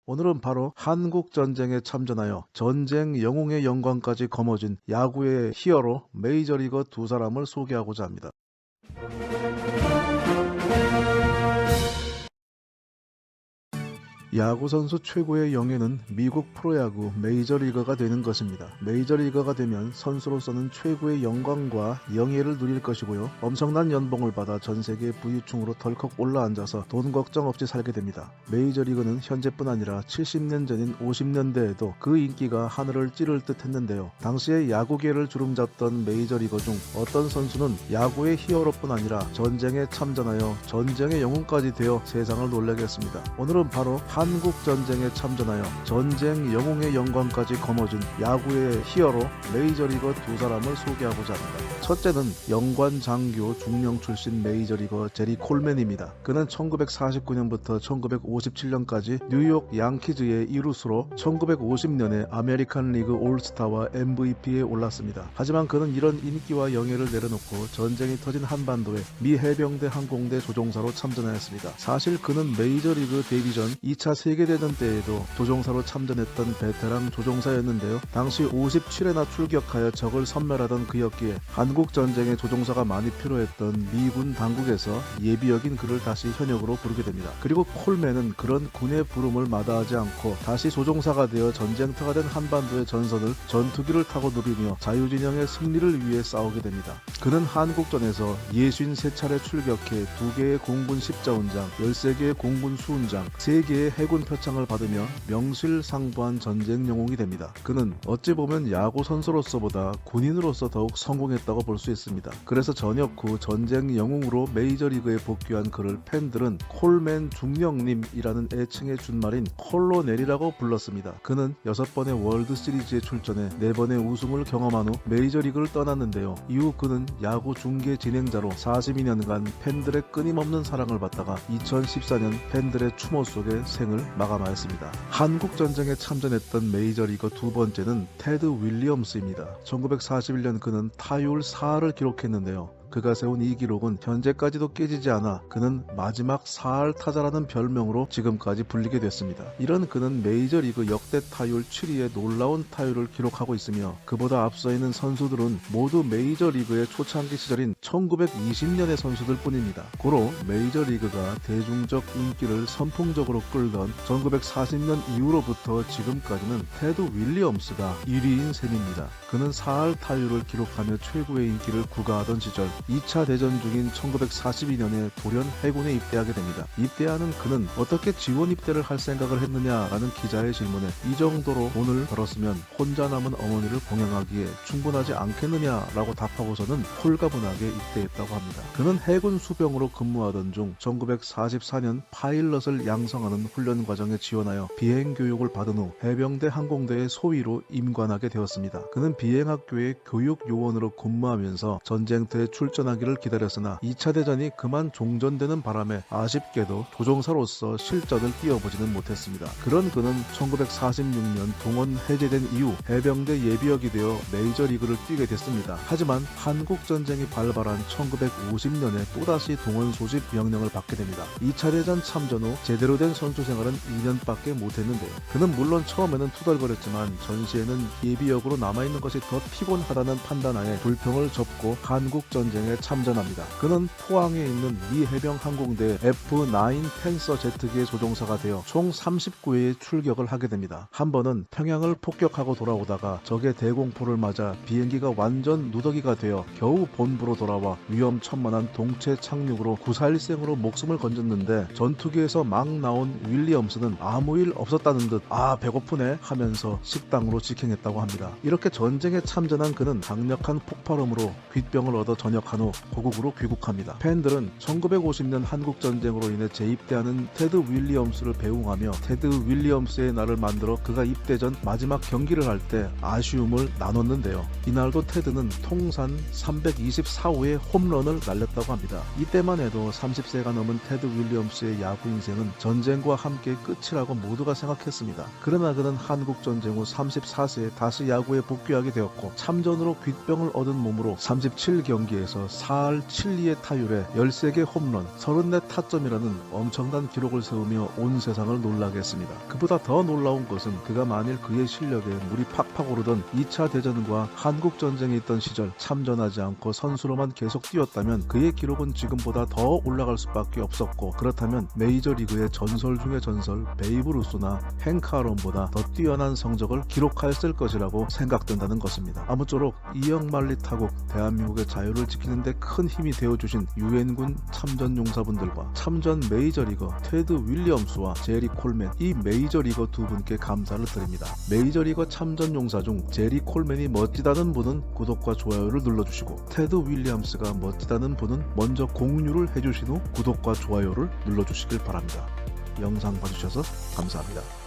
오늘은 바로 한국전쟁에 참전하여 전쟁 영웅의 영광까지 거머쥔 야구의 히어로 메이저리거 두 사람을 소개하고자 합니다. 야구선수 최고의 영예는 미국 프로야구 메이저리거가 되는 것입니다. 메이저리거가 되면 선수로서는 최고의 영광과 영예를 누릴 것이고요. 엄청난 연봉을 받아 전세계 부유층으로 덜컥 올라앉아서 돈 걱정 없이 살게 됩니다. 메이저리거는 현재뿐 아니라 70년 전인 50년대에도 그 인기가 하늘을 찌를 듯 했는데요. 당시에 야구계를 주름잡던 메이저리거 중 어떤 선수는 야구의 히어로뿐 아니라 전쟁에 참전하여 전쟁의 영웅까지 되어 세상을 놀라게 했습니다. 오늘은 바로 한국전쟁에 참전하여 전쟁 영웅의 영광까지 거머쥔 야구의 히어로 메이저리거 두 사람을 소개하고자 합니다. 첫째는 영관 장교 중령 출신 메이저리거 제리 콜맨입니다. 그는 1949년부터 1957년까지 뉴욕 양키즈의 이루수로 1950년에 아메리칸 리그 올스타와 MVP에 올랐습니다. 하지만 그는 이런 인기와 영예를 내려놓고 전쟁이 터진 한반도에 미 해병대 항공대 조종사로 참전하였습니다. 사실 그는 메이저리그 데뷔 전 2차 세계대전 때에도 조종사로 참전했던 베테랑 조종사였는데요. 당시 57회나 출격하여 적을 섬멸하던 그였기에 한국전쟁에 조종사가 많이 필요했던 미군 당국에서 예비 역인 그를 다시 현역으로 부르게 됩니다. 그리고 콜맨은 그런 군의 부름을 마다하지 않고 다시 조종사가 되어 전쟁터가 된 한반도의 전선을 전투기를 타고 누비며 자유진영의 승리를 위해 싸우게 됩니다. 그는 한국전에서 63차례 출격해 2개의 공군 십자훈장, 13개의 공군 수훈장, 3개의 해군 표창을 받으며 명실상부한 전쟁 영웅이 됩니다. 그는 어찌 보면 야구 선수로서보다 군인으로서 더욱 성공했다고 볼 수 있습니다. 그래서 전역 후 전쟁 영웅으로 메이저리그에 복귀한 그를 팬들은 콜맨 중령님이라는 애칭의 준말인 콜로넬이라고 불렀습니다. 그는 6번의 월드시리즈에 출전해 4번의 우승을 경험한 후 메이저리그를 떠났는데요. 이후 그는 야구 중계 진행자로 42년간 팬들의 끊임없는 사랑을 받다가 2014년 팬들의 추모 속에 생을 마감하였습니다. 한국전쟁에 참전했던 메이저리거 두 번째는 테드 윌리엄스입니다. 1941년 그는 타율 4할을 기록했는데요. 그가 세운 이 기록은 현재까지도 깨지지 않아 그는 마지막 4할 타자라는 별명으로 지금까지 불리게 됐습니다. 이런 그는 메이저리그 역대 타율 7위의 놀라운 타율을 기록하고 있으며 그보다 앞서 있는 선수들은 모두 메이저리그의 초창기 시절인 1920년의 선수들 뿐입니다. 고로 메이저리그가 대중적 인기를 선풍적으로 끌던 1940년 이후로부터 지금까지는 테드 윌리엄스가 1위인 셈입니다. 그는 4할 타율을 기록하며 최고의 인기를 구가하던 시절 2차 대전 중인 1942년에 돌연 해군에 입대하게 됩니다. 입대하는 그는 어떻게 지원 입대를 할 생각을 했느냐라는 기자의 질문에 이 정도로 돈을 벌었으면 혼자 남은 어머니를 봉양하기에 충분하지 않겠느냐라고 답하고서는 홀가분하게 입대했다고 합니다. 그는 해군 수병으로 근무하던 중 1944년 파일럿을 양성하는 훈련 과정에 지원하여 비행 교육을 받은 후 해병대 항공대의 소위로 임관하게 되었습니다. 그는 비행학교의 교육요원으로 근무하면서 전쟁터에 출전하기를 기다렸으나 2차 대전이 그만 종전되는 바람에 아쉽게도 조종사로서 실전을 띄워보지는 못했습니다. 그런 그는 1946년 동원 해제된 이후 해병대 예비역이 되어 메이저리그를 뛰게 됐습니다. 하지만 한국전쟁이 발발한 1950년에 또다시 동원 소집 명령을 받게 됩니다. 2차 대전 참전 후 제대로 된 선수 생활은 2년밖에 못했는데요. 그는 물론 처음에는 투덜거렸지만 전시에는 예비역으로 남아있는 것이 더 피곤하다는 판단하에 불평을 접고 한국전쟁에 참전합니다. 그는 포항에 있는 미 해병 항공대 F9 펜서 제트기의 조종사가 되어 총 39회의 출격을 하게 됩니다. 한 번은 평양을 폭격하고 돌아오다가 적의 대공포를 맞아 비행기가 완전 누더기가 되어 겨우 본부로 돌아와 위험천만한 동체 착륙으로 구사일생으로 목숨을 건졌는데 전투기에서 막 나온 윌리엄스는 아무 일 없었다는 듯 배고프네 하면서 식당으로 직행했다고 합니다. 이렇게 전쟁에 참전한 그는 강력한 폭발음으로 귓병을 얻어 전역한 후 고국으로 귀국합니다. 팬들은 1950년 한국전쟁으로 인해 재입대하는 테드 윌리엄스를 배웅하며 테드 윌리엄스의 날을 만들어 그가 입대 전 마지막 경기를 할 때 아쉬움을 나눴는데요. 이날도 테드는 통산 324호의 홈런을 날렸다고 합니다. 이때만 해도 30세가 넘은 테드 윌리엄스의 야구 인생은 전쟁과 함께 끝이라고 모두가 생각했습니다. 그러나 그는 한국전쟁 후 34세에 다시 야구에 복귀하게 되었고 참전으로 귓병을 얻은 몸으로 37경기에서 리그에서 4할 7리의 타율에 13개 홈런, 34타점이라는 엄청난 기록을 세우며 온 세상을 놀라게 했습니다. 그보다 더 놀라운 것은 그가 만일 그의 실력에 물이 팍팍 오르던 2차 대전과 한국전쟁에 있던 시절 참전하지 않고 선수로만 계속 뛰었다면 그의 기록은 지금보다 더 올라갈 수밖에 없었고, 그렇다면 메이저리그의 전설 중의 전설 베이브 루스나 행크 아론보다 더 뛰어난 성적을 기록하였을 것이라고 생각된다는 것입니다. 아무쪼록 이영만리 타국, 대한민국의 자유를 지키는데 큰 힘이 되어주신 유엔군 참전용사분들과 참전 메이저리거 테드 윌리엄스와 제리 콜맨, 이 메이저리거 두 분께 감사를 드립니다. 메이저리거 참전용사 중 제리 콜맨이 멋지다는 분은 구독과 좋아요를 눌러주시고, 테드 윌리엄스가 멋지다는 분은 먼저 공유를 해주신 후 구독과 좋아요를 눌러주시길 바랍니다. 영상 봐주셔서 감사합니다.